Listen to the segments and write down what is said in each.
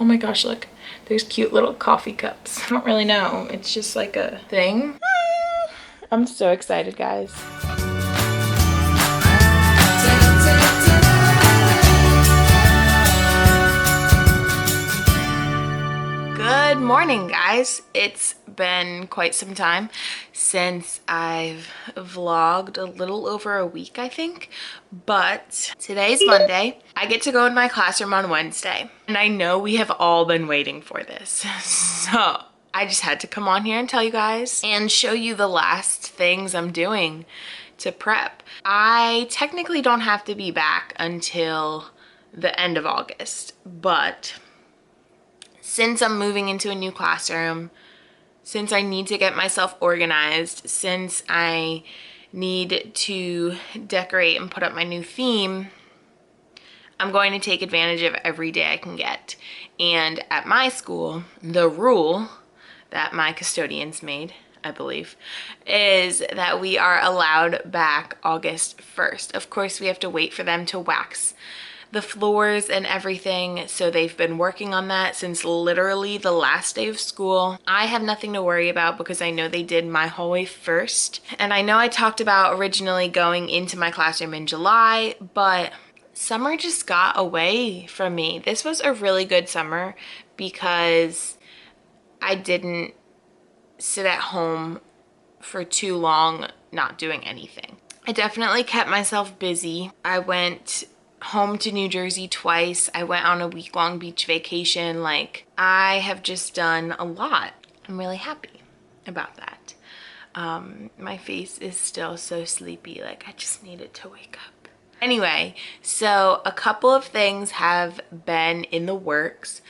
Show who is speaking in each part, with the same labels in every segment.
Speaker 1: Oh my gosh, look, there's cute little coffee cups. I don't really know, it's just like a thing. I'm so excited, guys. Good morning, guys. It's been quite some time since I've vlogged, a little over a week, I think. But today's Monday. I get to go in my classroom on Wednesday. And I know we have all been waiting for this. So I just had to come on here and tell you guys and show you the last things I'm doing to prep. I technically don't have to be back until the end of August, but since I'm moving into a new classroom, since I need to get myself organized, since I need to decorate and put up my new theme, I'm going to take advantage of every day I can get. And at my school, the rule that my custodians made, I believe, is that we are allowed back August 1st. Of course, we have to wait for them to wax the floors and everything, so they've been working on that since literally the last day of school. I have nothing to worry about because I know they did my hallway first, and I know I talked about originally going into my classroom in July, but summer just got away from me. This was a really good summer because I didn't sit at home for too long not doing anything. I definitely kept myself busy. I went home to New Jersey twice. I went on a week-long beach vacation. Like, I have just done a lot. I'm really happy about that. My face is still so sleepy. Like, I just needed to wake up. Anyway, so a couple of things have been in the works.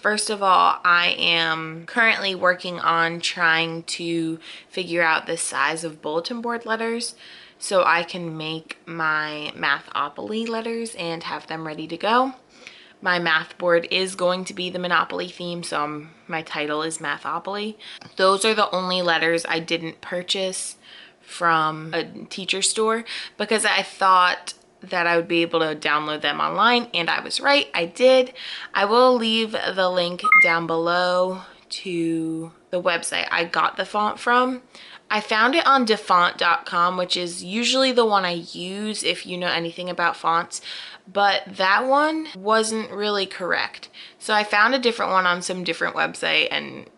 Speaker 1: First of all, I am currently working on trying to figure out the size of bulletin board letters so I can make my Mathopoly letters and have them ready to go. My math board is going to be the Monopoly theme, so my title is Mathopoly. Those are the only letters I didn't purchase from a teacher store because I thought that I would be able to download them online, and I was right, I did. I will leave the link down below to the website I got the font from. I found it on defont.com, which is usually the one I use if you know anything about fonts, but that one wasn't really correct. So I found a different one on some different website, and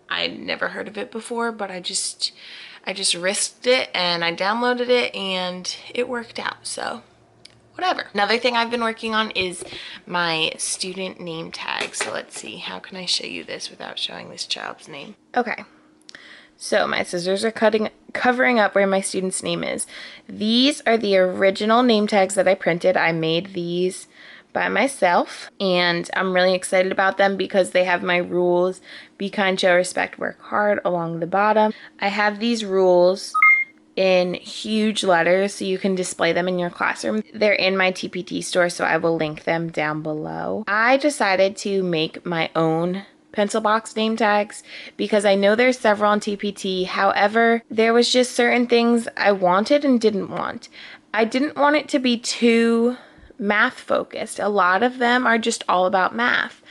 Speaker 1: I'd never heard of it before, but I just risked it and I downloaded it and it worked out, so whatever. Another thing I've been working on is my student name tag. So let's see, how can I show you this without showing this child's name? Okay. So my scissors are covering up where my student's name is. These are the original name tags that I printed. I made these by myself, and I'm really excited about them because they have my rules: be kind, show respect, work hard along the bottom. I have these rules in huge letters so you can display them in your classroom. They're in my TPT store, so I will link them down below. I decided to make my own pencil box name tags because I know there's several on TPT. However, there was just certain things I wanted and didn't want. I didn't want it to be too math focused. A lot of them are just all about math,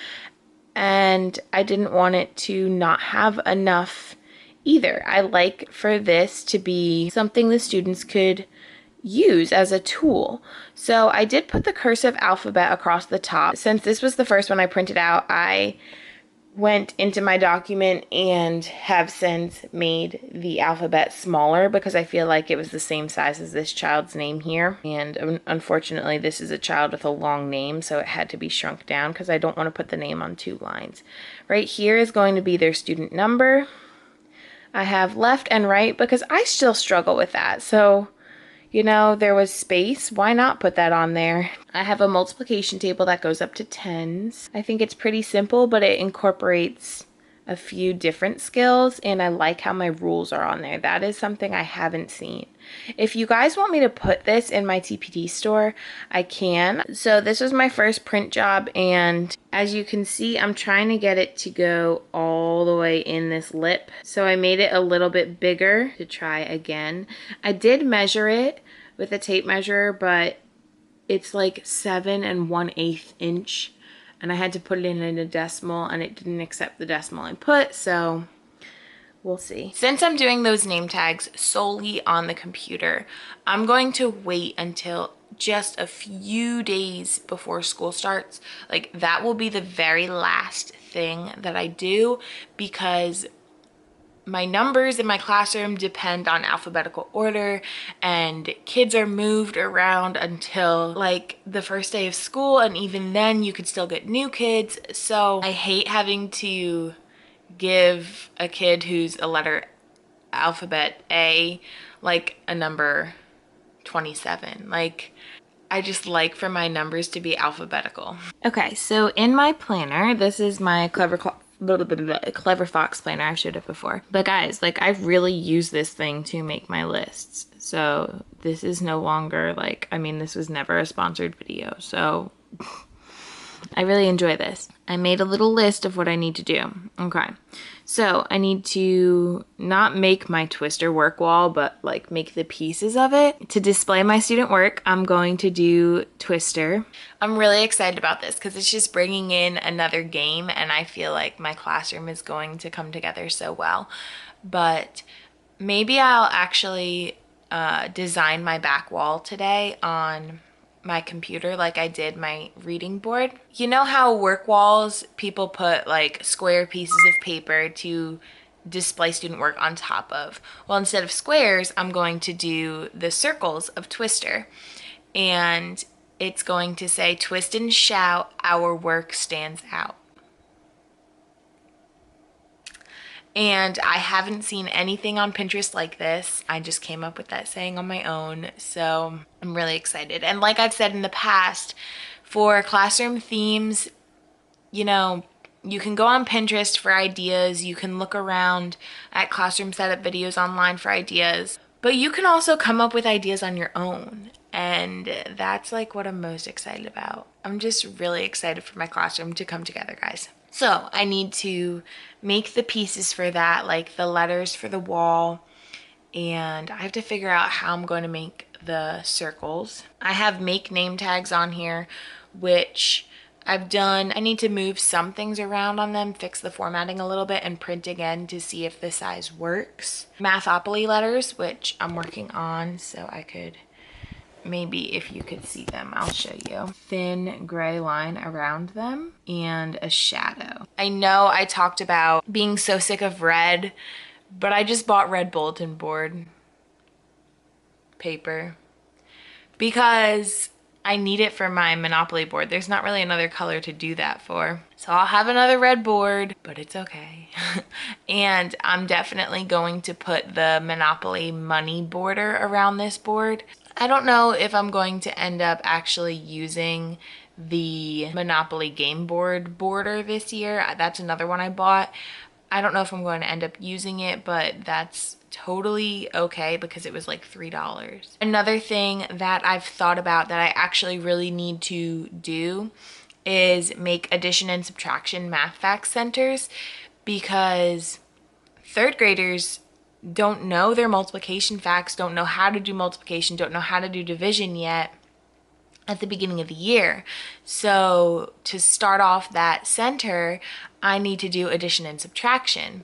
Speaker 1: and I didn't want it to not have enough either. I like for this to be something the students could use as a tool. So I did put the cursive alphabet across the top. Since this was the first one I printed out, I went into my document and have since made the alphabet smaller because I feel like it was the same size as this child's name here. And unfortunately, this is a child with a long name, so it had to be shrunk down because I don't want to put the name on two lines. Right here is going to be their student number. I have left and right because I still struggle with that. So, you know, there was space. Why not put that on there? I have a multiplication table that goes up to tens. I think it's pretty simple, but it incorporates a few different skills, and I like how my rules are on there. That is something I haven't seen. If you guys want me to put this in my TPT store, I can. So this was my first print job, and as you can see, I'm trying to get it to go all the way in this lip. So I made it a little bit bigger to try again. I did measure it with a tape measure, but it's like 7 1/8 inch and I had to put it in a decimal and it didn't accept the decimal I put, so we'll see. Since I'm doing those name tags solely on the computer, I'm going to wait until just a few days before school starts. Like, that will be the very last thing that I do, because my numbers in my classroom depend on alphabetical order, and kids are moved around until like the first day of school, and even then you could still get new kids. So I hate having to give a kid who's a letter alphabet A like a number 27. Like, I just like for my numbers to be alphabetical. Okay, so in my planner, this is my Clever Fox planner. I've showed it before. But guys, like, I've really used this thing to make my lists. So this is no longer like, I mean, this was never a sponsored video. So I really enjoy this. I made a little list of what I need to do. Okay. So I need to not make my twister work wall, but like make the pieces of it. To display my student work, I'm going to do twister. I'm really excited about this because it's just bringing in another game, and I feel like my classroom is going to come together so well. But maybe I'll actually design my back wall today on my computer like I did my reading board. You know how work walls, people put like square pieces of paper to display student work on top of? Well, instead of squares, I'm going to do the circles of twister, and it's going to say, twist and shout, our work stands out. And I haven't seen anything on Pinterest like this. I just came up with that saying on my own, so I'm really excited. And like I've said in the past, for classroom themes, you know, you can go on Pinterest for ideas. You can look around at classroom setup videos online for ideas, but you can also come up with ideas on your own. And that's like what I'm most excited about. I'm just really excited for my classroom to come together, guys. So I need to make the pieces for that, like the letters for the wall, and I have to figure out how I'm going to make the circles. I have make name tags on here, which I've done. I need to move some things around on them, fix the formatting a little bit, and print again to see if the size works. Mathopoly letters, which I'm working on, so I could, maybe if you could see them, I'll show you. Thin gray line around them and a shadow. I know I talked about being so sick of red, but I just bought red bulletin board paper because I need it for my Monopoly board. There's not really another color to do that for. So I'll have another red board, but it's okay. And I'm definitely going to put the Monopoly money border around this board. I don't know if I'm going to end up actually using the Monopoly game board border this year. That's another one I bought. I don't know if I'm going to end up using it, but that's totally okay because it was like $3. Another thing that I've thought about that I actually really need to do is make addition and subtraction math fact centers, because third graders don't know their multiplication facts, don't know how to do multiplication, don't know how to do division yet at the beginning of the year. So to start off that center, I need to do addition and subtraction.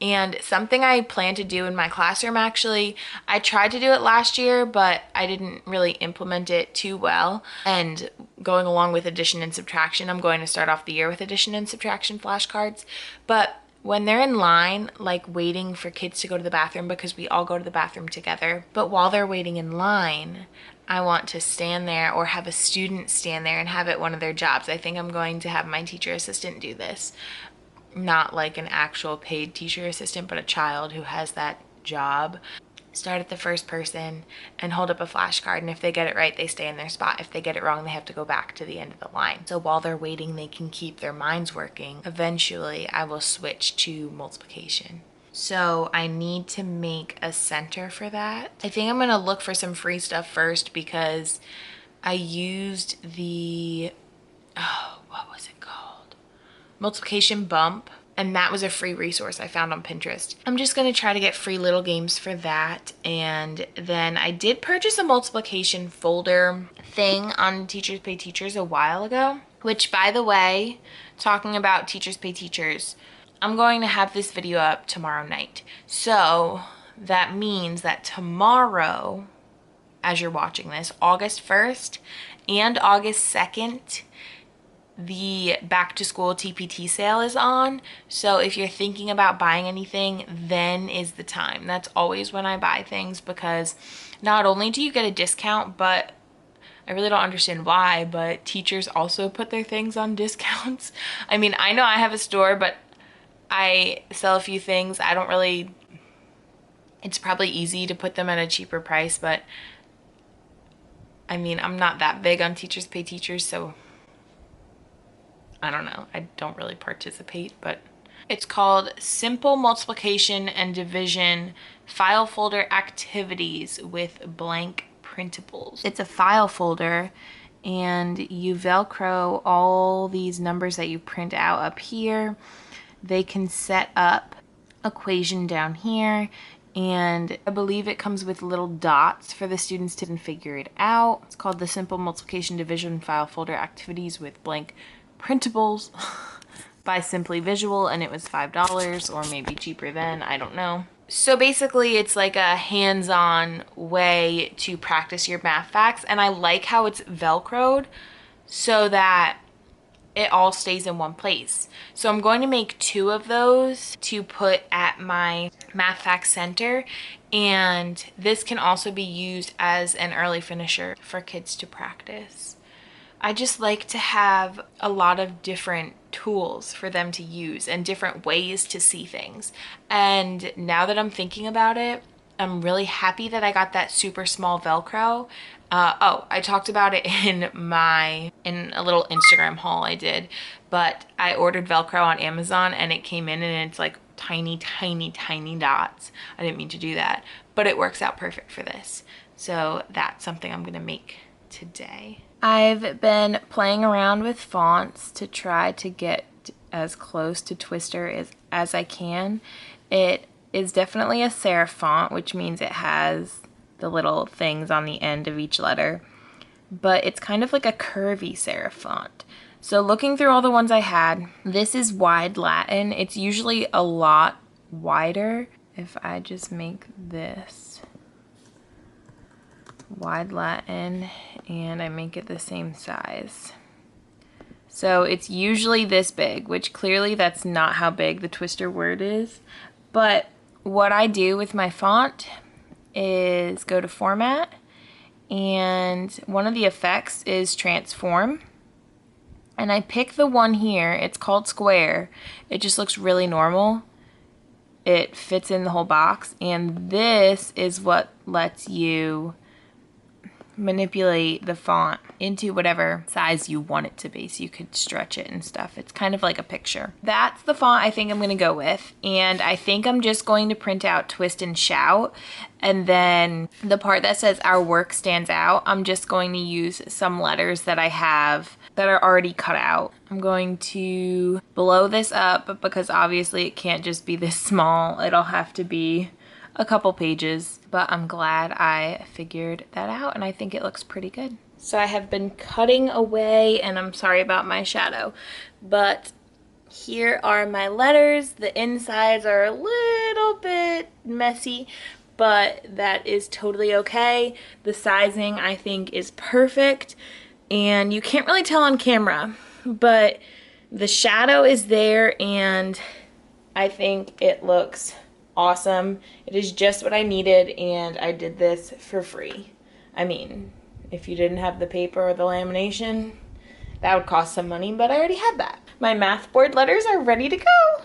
Speaker 1: And something I plan to do in my classroom, actually, I tried to do it last year, but I didn't really implement it too well. And going along with addition and subtraction, I'm going to start off the year with addition and subtraction flashcards. But when they're in line, like waiting for kids to go to the bathroom, because we all go to the bathroom together, but while they're waiting in line, I want to stand there or have a student stand there and have it one of their jobs. I think I'm going to have my teacher assistant do this. Not like an actual paid teacher assistant, but a child who has that job. Start at the first person and hold up a flashcard, and if they get it right, they stay in their spot. If they get it wrong, they have to go back to the end of the line. So while they're waiting, they can keep their minds working. Eventually, I will switch to multiplication. So I need to make a center for that. I think I'm gonna look for some free stuff first, because I used the, oh, what was it called? Multiplication Bump. And that was a free resource I found on Pinterest. I'm just gonna try to get free little games for that. And then I did purchase a multiplication folder thing on Teachers Pay Teachers a while ago. which, by the way, talking about Teachers Pay Teachers, I'm going to have this video up tomorrow night. So that means that tomorrow, as you're watching this, August 1st and August 2nd, the back to school TPT sale is on. So if you're thinking about buying anything, then is the time. That's always when I buy things, because not only do you get a discount, but I really don't understand why, but teachers also put their things on discounts. I mean, I know I have a store, but I sell a few things. I don't really, it's probably easy to put them at a cheaper price, but I mean, I'm not that big on Teachers Pay Teachers, so I don't know. I don't really participate, but it's called Simple Multiplication and Division File Folder Activities with Blank Printables. It's a file folder, and you Velcro all these numbers that you print out up here. They can set up equation down here, and I believe it comes with little dots for the students to figure it out. It's called the Simple Multiplication Division File Folder Activities with Blank Printables by Simply Visual, and it was $5 or maybe cheaper then, I don't know. So basically it's like a hands-on way to practice your math facts, and I like how it's Velcroed so that it all stays in one place. So I'm going to make 2 of those to put at my Math Facts Center, and this can also be used as an early finisher for kids to practice. I just like to have a lot of different tools for them to use and different ways to see things. And now that I'm thinking about it, I'm really happy that I got that super small Velcro. I talked about it in a little Instagram haul I did, but I ordered Velcro on Amazon and it came in and it's like tiny, tiny, tiny dots. I didn't mean to do that, but it works out perfect for this. So that's something I'm gonna make today. I've been playing around with fonts to try to get as close to Twister as I can. It is definitely a serif font, which means it has the little things on the end of each letter, but it's kind of like a curvy serif font. So looking through all the ones I had, this is wide Latin. It's usually a lot wider. If I just make this wide Latin and I make it the same size. So it's usually this big, which clearly that's not how big the Twister word is. But what I do with my font is go to Format, and one of the effects is Transform. And I pick the one here. It's called Square. It just looks really normal. It fits in the whole box, and this is what lets you manipulate the font into whatever size you want it to be, so you could stretch it and stuff. It's kind of like a picture. That's the font I think I'm gonna go with, and I think I'm just going to print out Twist and Shout, and then the part that says Our Work Stands Out, I'm just going to use some letters that I have that are already cut out. I'm going to blow this up because obviously it can't just be this small. It'll have to be a couple pages, but I'm glad I figured that out, and I think it looks pretty good. So I have been cutting away, and I'm sorry about my shadow, but here are my letters. The insides are a little bit messy, but that is totally okay. The sizing I think is perfect, and you can't really tell on camera, but the shadow is there, and I think it looks awesome. It is just what I needed, and I did this for free. I mean, if you didn't have the paper or the lamination, that would cost some money, but I already had that. My math board letters are ready to go.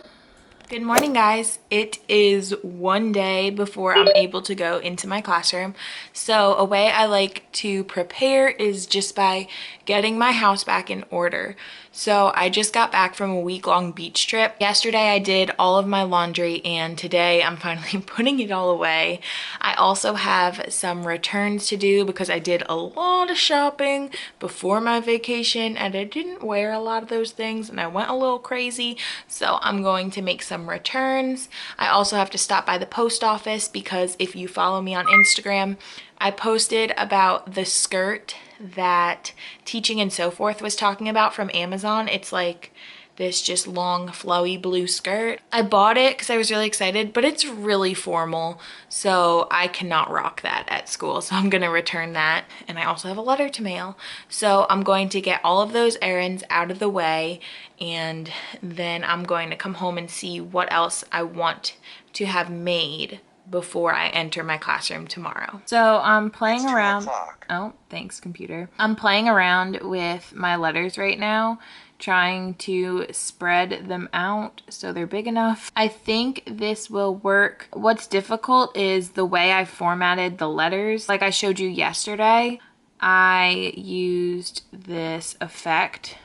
Speaker 1: Good morning, guys. It is one day before I'm able to go into my classroom. So a way I like to prepare is just by getting my house back in order. So I just got back from a week-long beach trip. Yesterday I did all of my laundry, and today I'm finally putting it all away. I also have some returns to do because I did a lot of shopping before my vacation, and I didn't wear a lot of those things, and I went a little crazy. So I'm going to make some returns. I also have to stop by the post office because if you follow me on Instagram, I posted about the skirt that Teaching and So Forth was talking about from Amazon. It's like this just long flowy blue skirt. I bought it because I was really excited, but it's really formal, so I cannot rock that at school, so I'm gonna return that. And I also have a letter to mail, so I'm going to get all of those errands out of the way, and then I'm going to come home and see what else I want to have made before I enter my classroom tomorrow. So I'm playing around. Oh, thanks, computer. I'm playing around with my letters right now, trying to spread them out so they're big enough. I think this will work. What's difficult is the way I formatted the letters. Like I showed you yesterday, I used this effect,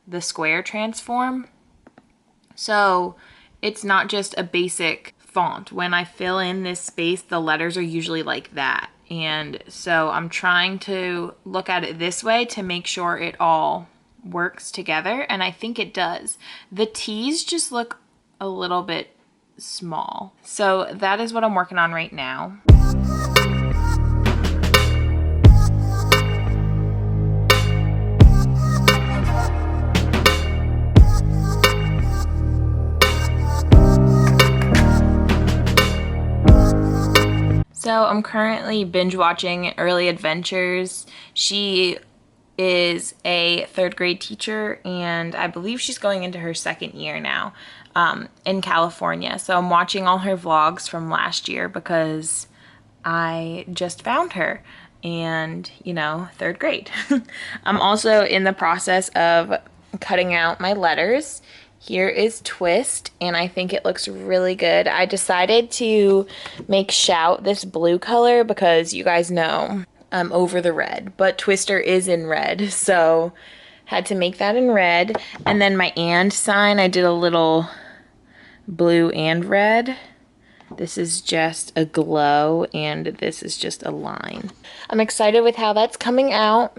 Speaker 1: the square transform. So it's not just a basic font. When I fill in this space, the letters are usually like that. And so I'm trying to look at it this way to make sure it all works together, and I think it does. The T's just look a little bit small. So that is what I'm working on right now. So I'm currently binge watching Early Adventures. She is a third grade teacher, and I believe she's going into her second year now in California. So I'm watching all her vlogs from last year because I just found her, and you know, third grade. I'm also in the process of cutting out my letters. Here is Twist, and I think it looks really good. I decided to make Shout this blue color because you guys know I'm over the red, but Twister is in red, so had to make that in red. And then my and sign, I did a little blue and red. This is just a glow, and this is just a line. I'm excited with how that's coming out,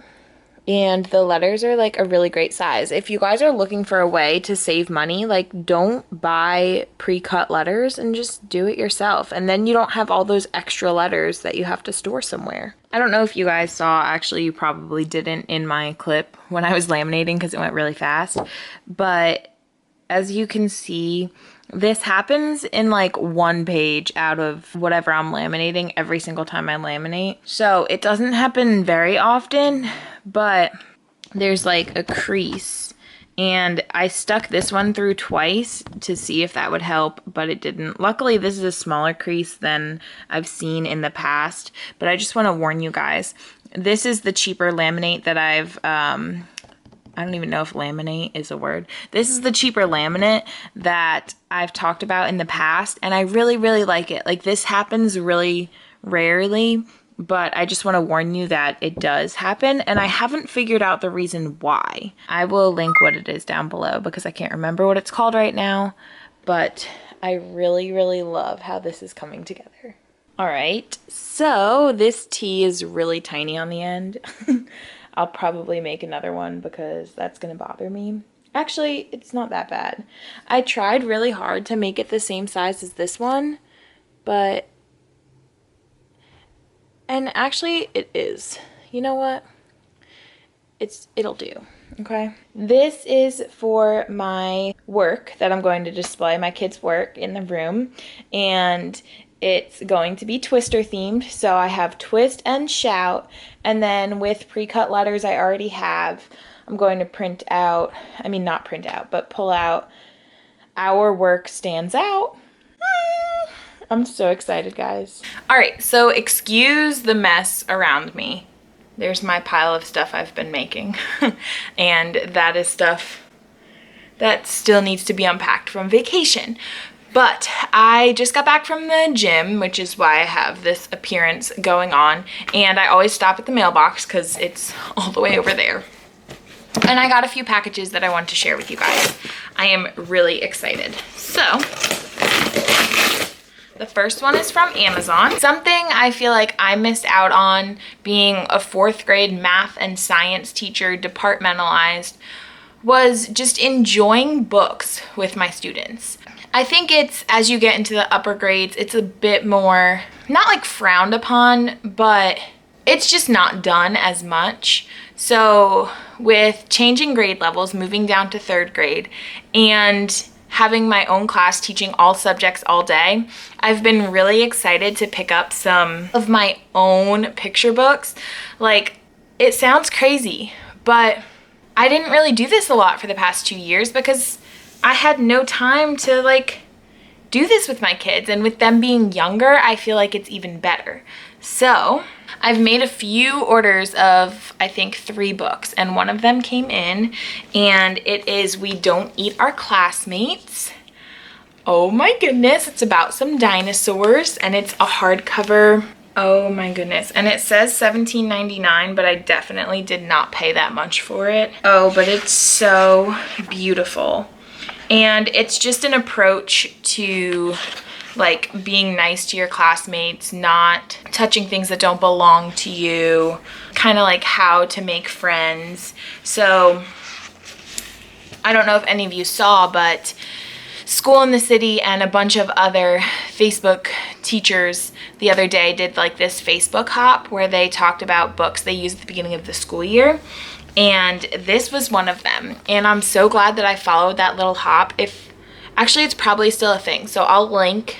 Speaker 1: and the letters are like a really great size. If you guys are looking for a way to save money, like don't buy pre-cut letters and just do it yourself. And then you don't have all those extra letters that you have to store somewhere. I don't know if you guys saw, actually you probably didn't in my clip when I was laminating because it went really fast, but as you can see, this happens in like one page out of whatever I'm laminating every single time I laminate. So it doesn't happen very often, but there's like a crease, and I stuck this one through twice to see if that would help, but it didn't. Luckily, this is a smaller crease than I've seen in the past, but I just want to warn you guys, this is the cheaper laminate that I've, I don't even know if laminate is a word. This is the cheaper laminate that I've talked about in the past, and I really, really like it. Like, this happens really rarely, but I just want to warn you that it does happen, and I haven't figured out the reason why. I will link what it is down below because I can't remember what it's called right now, but I really, really love how this is coming together. All right, so this T is really tiny on the end. I'll probably make another one because that's gonna bother me. Actually, it's not that bad. I tried really hard to make it the same size as this one, but, and actually it is. You know what? It'll do, okay? This is for my work that I'm going to display, my kids' work in the room, and it's going to be Twister themed, so I have Twist and Shout, and then with pre-cut letters I already have, I'm going to print out, I mean not print out, but pull out Our Work Stands Out. I'm so excited, guys. Alright, so excuse the mess around me. There's my pile of stuff I've been making, and that is stuff that still needs to be unpacked from vacation. But I just got back from the gym, which is why I have this appearance going on, and I always stop at the mailbox because it's all the way over there. And I got a few packages that I want to share with you guys. I am really excited. So, the first one is from Amazon. Something I feel like I missed out on being a 4th grade math and science teacher, departmentalized, was just enjoying books with my students. I think it's, as you get into the upper grades, it's a bit more, not like frowned upon, but it's just not done as much. So with changing grade levels, moving down to 3rd grade, and having my own class teaching all subjects all day, I've been really excited to pick up some of my own picture books. Like, it sounds crazy, but I didn't really do this a lot for the past 2 years because I had no time to like do this with my kids, and with them being younger, I feel like it's even better. So I've made a few orders of, I think, 3 books, and one of them came in, and it is We Don't Eat Our Classmates. Oh my goodness, it's about some dinosaurs, and it's a hardcover. Oh my goodness, and it says $17.99, but I definitely did not pay that much for it. Oh, but it's so beautiful. And it's just an approach to like being nice to your classmates, not touching things that don't belong to you, kind of like how to make friends. So I don't know if any of you saw, but School in the City and a bunch of other Facebook teachers the other day did like this Facebook hop where they talked about books they use at the beginning of the school year. And this was one of them. And I'm so glad that I followed that little hop. Actually, it's probably still a thing. So I'll link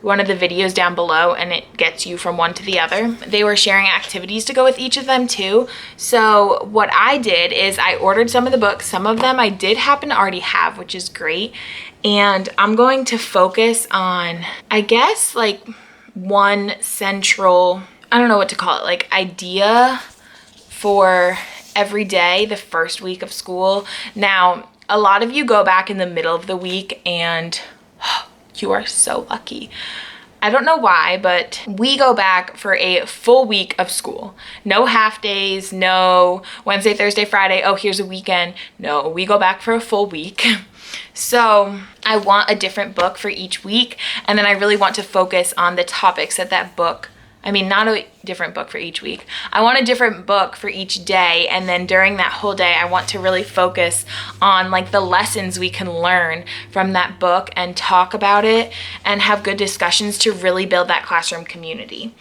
Speaker 1: one of the videos down below and it gets you from one to the other. They were sharing activities to go with each of them too. So what I did is I ordered some of the books. Some of them I did happen to already have, which is great. And I'm going to focus on, I guess, like one central, I don't know what to call it, like idea for every day the first week of school. Now, a lot of you go back in the middle of the week and you are so lucky. I don't know why, but we go back for a full week of school. No half days, no Wednesday, Thursday, Friday, oh, here's a weekend. No, we go back for a full week. So I want a different book for each week, and then I really want to focus on the topics that that book, I mean, not a different book for each week. I want a different book for each day, and then during that whole day, I want to really focus on like the lessons we can learn from that book and talk about it and have good discussions to really build that classroom community.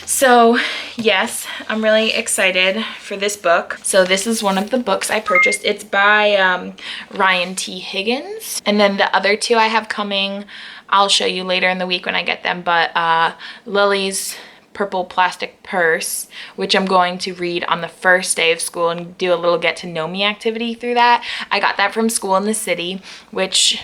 Speaker 1: So yes, I'm really excited for this book. So this is one of the books I purchased. It's by Ryan T. Higgins. And then the other 2 I have coming, I'll show you later in the week when I get them, but Lily's Purple Plastic Purse, which I'm going to read on the first day of school and do a little get to know me activity through that. I got that from School in the City, which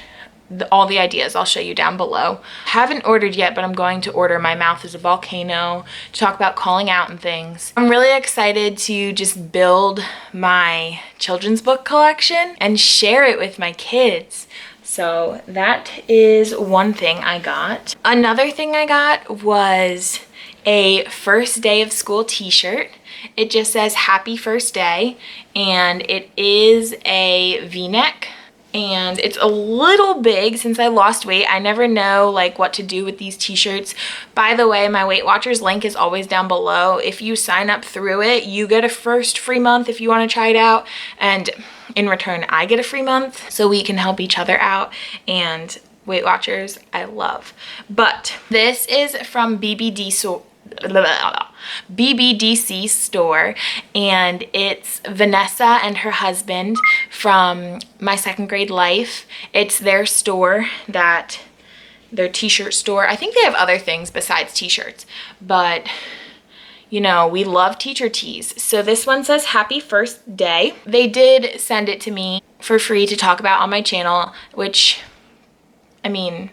Speaker 1: all the ideas I'll show you down below. Haven't ordered yet, but I'm going to order My Mouth is a Volcano to talk about calling out and things. I'm really excited to just build my children's book collection and share it with my kids. So that is one thing I got. Another thing I got was a first day of school t-shirt. It just says happy first day, and it is a v-neck, and it's a little big since I lost weight. I never know like what to do with these t-shirts. By the way, my Weight Watchers link is always down below. If you sign up through it, you get a first free month if you want to try it out, and in return I get a free month, so we can help each other out. And Weight Watchers I love. But this is from BBDC store, and it's Vanessa and her husband from My Second Grade Life. It's their store, their t-shirt store. I think they have other things besides t-shirts, but you know, we love teacher tees. So this one says happy first day. They did send it to me for free to talk about on my channel, which, I mean,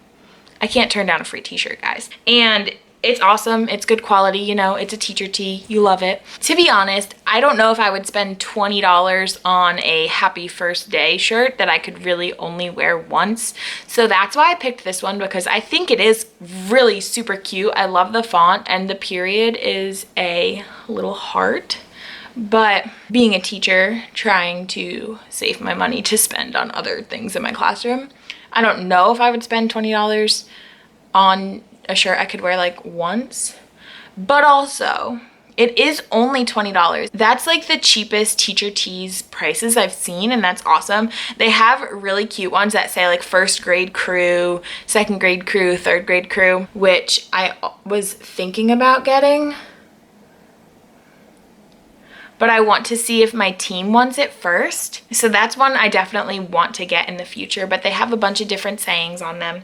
Speaker 1: I can't turn down a free t-shirt, guys. And it's awesome. It's good quality, you know, it's a teacher tee. You love it. To be honest, I don't know if I would spend $20 on a happy first day shirt that I could really only wear once. So that's why I picked this one, because I think it is really super cute. I love the font, and the period is a little heart. But being a teacher, trying to save my money to spend on other things in my classroom, I don't know if I would spend $20 on a shirt I could wear like once. But also, it is only $20. That's like the cheapest teacher tees prices I've seen, and that's awesome. They have really cute ones that say like first grade crew, second grade crew, third grade crew, which I was thinking about getting. but I want to see if my team wants it first. So that's one I definitely want to get in the future, but they have a bunch of different sayings on them.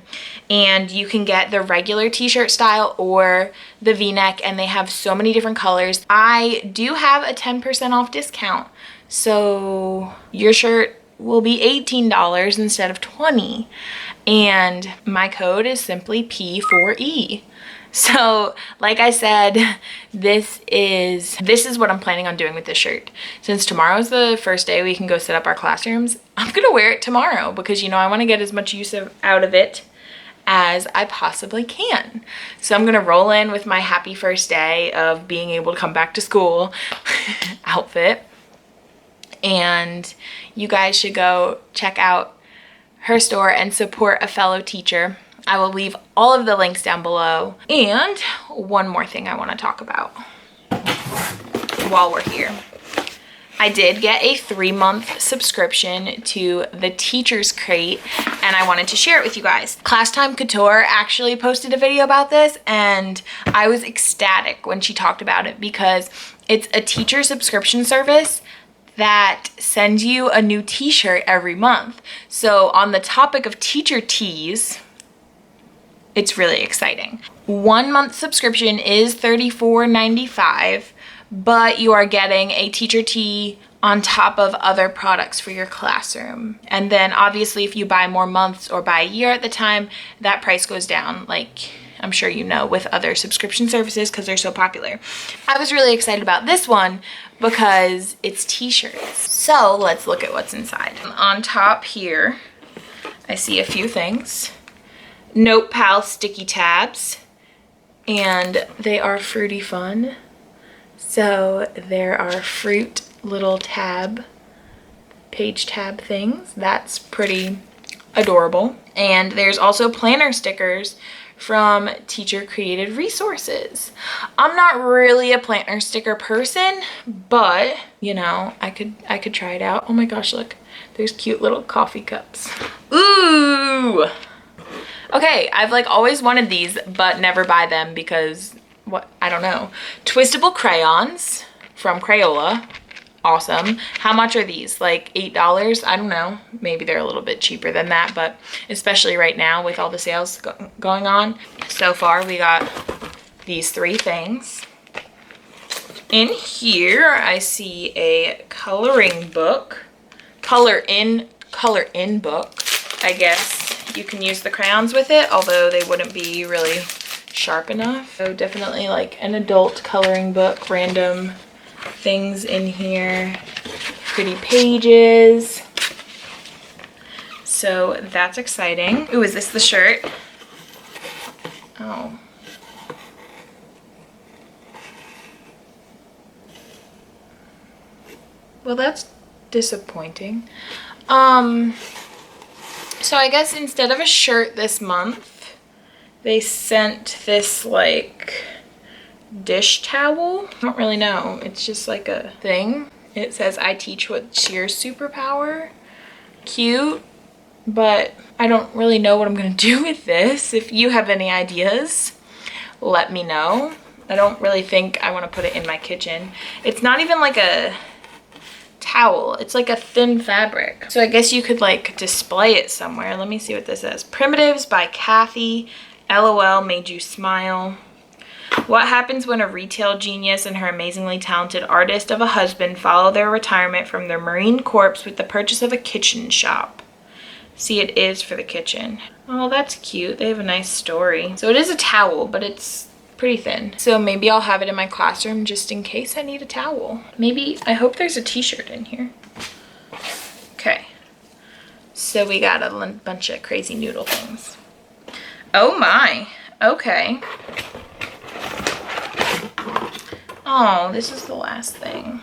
Speaker 1: And you can get the regular t-shirt style or the v-neck, and they have so many different colors. I do have a 10% off discount. So your shirt will be $18 instead of $20. And my code is simply P4E. So like I said, this is what I'm planning on doing with this shirt. Since tomorrow's the first day we can go set up our classrooms, I'm gonna wear it tomorrow because, you know, I want to get as much use out of it as I possibly can. So I'm gonna roll in with my happy first day of being able to come back to school outfit. And you guys should go check out her store and support a fellow teacher. I will leave all of the links down below. And one more thing I want to talk about while we're here. I did get a 3-month subscription to the Teacher's Crate, and I wanted to share it with you guys. Class Time Couture actually posted a video about this, and I was ecstatic when she talked about it because it's a teacher subscription service that sends you a new t-shirt every month. So on the topic of teacher tees, it's really exciting. 1 month subscription is $34.95, but you are getting a teacher tee on top of other products for your classroom. And then obviously if you buy more months or buy a year at the time, that price goes down, like I'm sure you know, with other subscription services because they're so popular. I was really excited about this one because it's t-shirts. So let's look at what's inside. On top here, I see a few things. Notepal sticky tabs, and they are fruity fun. So there are fruit little page tab things. That's pretty adorable. And there's also planner stickers from Teacher Created Resources. I'm not really a planner sticker person, but you know, I could try it out. Oh my gosh, look, there's cute little coffee cups. Ooh. Okay, I've like always wanted these, but never buy them because what, I don't know. Twistable crayons from Crayola. Awesome. How much are these? Like $8? I don't know. Maybe they're a little bit cheaper than that, but especially right now with all the sales going on. So far, we got these 3 things. In here, I see a coloring book. Color in book. I guess you can use the crayons with it, although they wouldn't be really sharp enough. So definitely like an adult coloring book, random things in here, pretty pages. So that's exciting. Ooh, is this the shirt? Oh. Well, that's disappointing. So I guess instead of a shirt this month, they sent this like dish towel. I don't really know. It's just like a thing. It says, I teach what's your superpower. Cute, but I don't really know what I'm gonna do with this. If you have any ideas, let me know. I don't really think I want to put it in my kitchen. It's not even like a towel. It's like a thin fabric. So I guess you could like display it somewhere. Let me see what this says. Primitives by Kathy. LOL made you smile. What happens when a retail genius and her amazingly talented artist of a husband follow their retirement from their Marine Corps with the purchase of a kitchen shop? See, it is for the kitchen. Oh, that's cute. They have a nice story. So it is a towel, but it's pretty thin. So maybe I'll have it in my classroom just in case I need a towel. Maybe, I hope there's a t-shirt in here. Okay. So we got a bunch of crazy noodle things. Oh my. Okay. Oh, this is the last thing.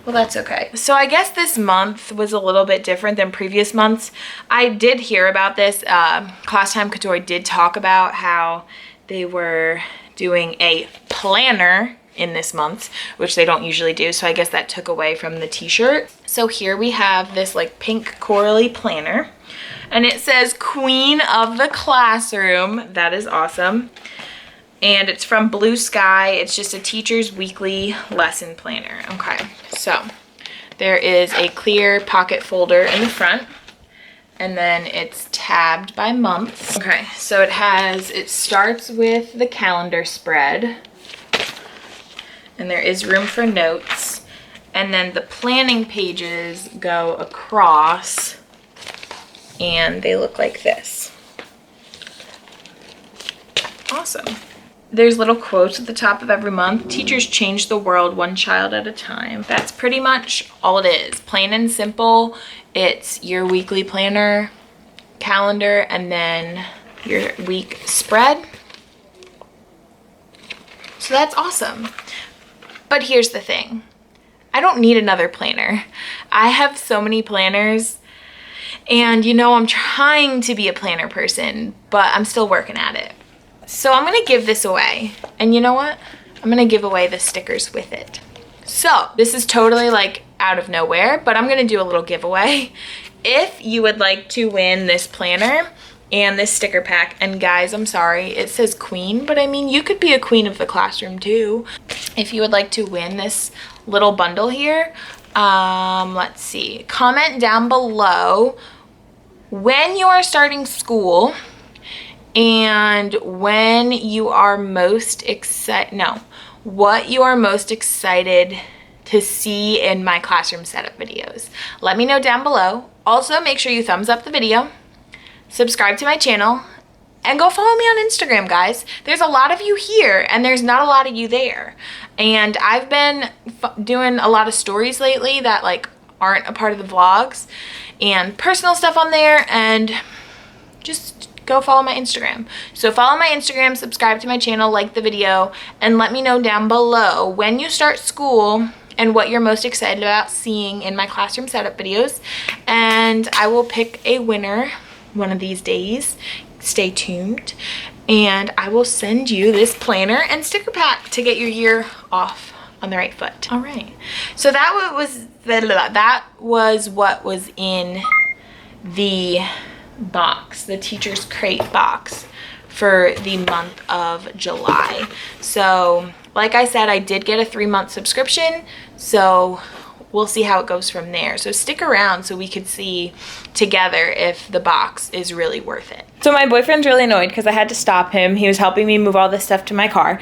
Speaker 1: Well, that's okay. So I guess this month was a little bit different than previous months. I did hear about this. Class Time Couture did talk about how they were doing a planner in this month, which they don't usually do. So I guess that took away from the t-shirt. So here we have this like pink corally planner, and it says Queen of the Classroom. That is awesome. and it's from Blue Sky. It's just a teacher's weekly lesson planner. Okay, so there is a clear pocket folder in the front, and then it's tabbed by months. Okay, so it starts with the calendar spread, and there is room for notes, and then the planning pages go across, and they look like this. Awesome. There's little quotes at the top of every month. Teachers change the world one child at a time. That's pretty much all it is. Plain and simple. It's your weekly planner, calendar, and then your week spread. So that's awesome. But here's the thing. I don't need another planner. I have so many planners, and you know I'm trying to be a planner person, but I'm still working at it. So I'm gonna give this away, and you know what? I'm gonna give away the stickers with it. So this is totally like out of nowhere, but I'm gonna do a little giveaway. If you would like to win this planner and this sticker pack, and guys, I'm sorry, it says queen, but I mean, you could be a queen of the classroom too. If you would like to win this little bundle here, let's see, comment down below when you are starting school and when you are most what you are most excited to see in my classroom setup videos. Let me know down below. Also, make sure you thumbs up the video, subscribe to my channel, and go follow me on Instagram, guys. There's a lot of you here, and there's not a lot of you there. And I've been doing a lot of stories lately that like aren't a part of the vlogs, and personal stuff on there, and just go follow my Instagram. So follow my Instagram, subscribe to my channel, like the video, and let me know down below when you start school and what you're most excited about seeing in my classroom setup videos. And I will pick a winner one of these days. Stay tuned. And I will send you this planner and sticker pack to get your year off on the right foot. All right. So that was what was in the box, the teacher's crate box for the month of July. So like I said, I did get a 3-month subscription, so we'll see how it goes from there. So stick around so we could see together if the box is really worth it. So my boyfriend's really annoyed because I had to stop him. He was helping me move all this stuff to my car.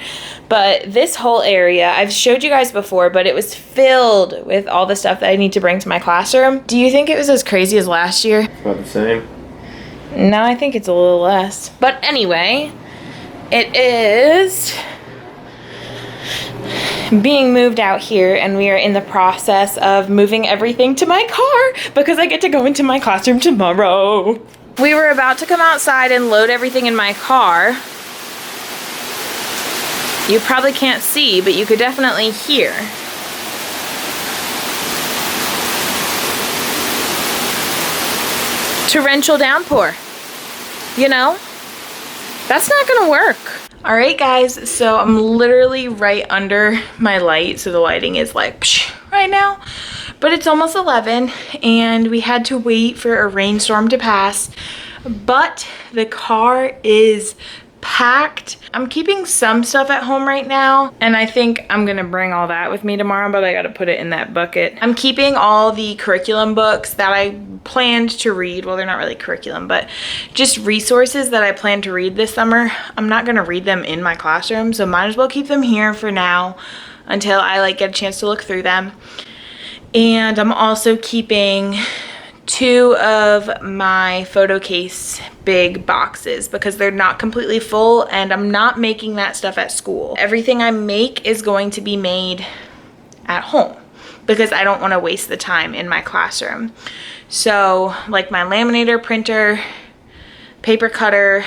Speaker 1: But this whole area, I've showed you guys before, but it was filled with all the stuff that I need to bring to my classroom. Do you think it was as crazy as last year?
Speaker 2: About the same.
Speaker 1: No, I think it's a little less. But anyway, it is being moved out here, and we are in the process of moving everything to my car because I get to go into my classroom tomorrow. We were about to come outside and load everything in my car. You probably can't see, but you could definitely hear. Torrential downpour. You know, that's not gonna work. All right, guys, so I'm literally right under my light, so the lighting is like right now, but it's almost 11 and we had to wait for a rainstorm to pass, but the car is packed. I'm keeping some stuff at home right now, and I think I'm gonna bring all that with me tomorrow, but I gotta put it in that bucket. I'm keeping all the curriculum books that I planned to read. Well, they're not really curriculum, but just resources that I plan to read this summer. I'm not gonna read them in my classroom, so might as well keep them here for now until I like get a chance to look through them. And I'm also keeping 2 of my photo case big boxes because they're not completely full, and I'm not making that stuff at school. Everything I make is going to be made at home because I don't want to waste the time in my classroom. So like my laminator, printer, paper cutter,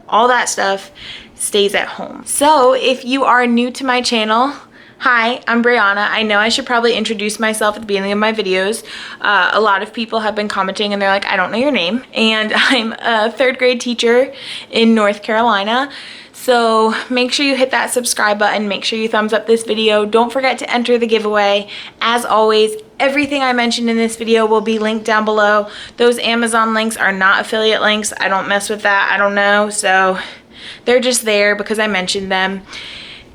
Speaker 1: all that stuff stays at home. So if you are new to my channel, hi, I'm Brianna. I know I should probably introduce myself at the beginning of my videos. A lot of people have been commenting and they're like, I don't know your name. And I'm a 3rd grade teacher in North Carolina. So make sure you hit that subscribe button. Make sure you thumbs up this video. Don't forget to enter the giveaway. As always, everything I mentioned in this video will be linked down below. Those Amazon links are not affiliate links. I don't mess with that. I don't know. So they're just there because I mentioned them.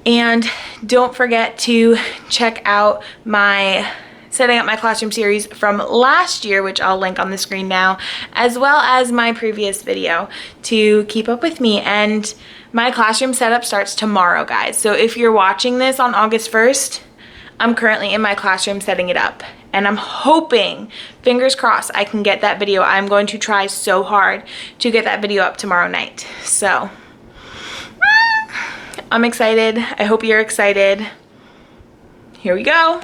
Speaker 1: And don't forget to check out my setting up my classroom series from last year, which I'll link on the screen now, as well as my previous video to keep up with me. And my classroom setup starts tomorrow, guys. So if you're watching this on August 1st, I'm currently in my classroom setting it up. And I'm hoping, fingers crossed, I can get that video. I'm going to try so hard to get that video up tomorrow night. So I'm excited. I hope you're excited. Here we go.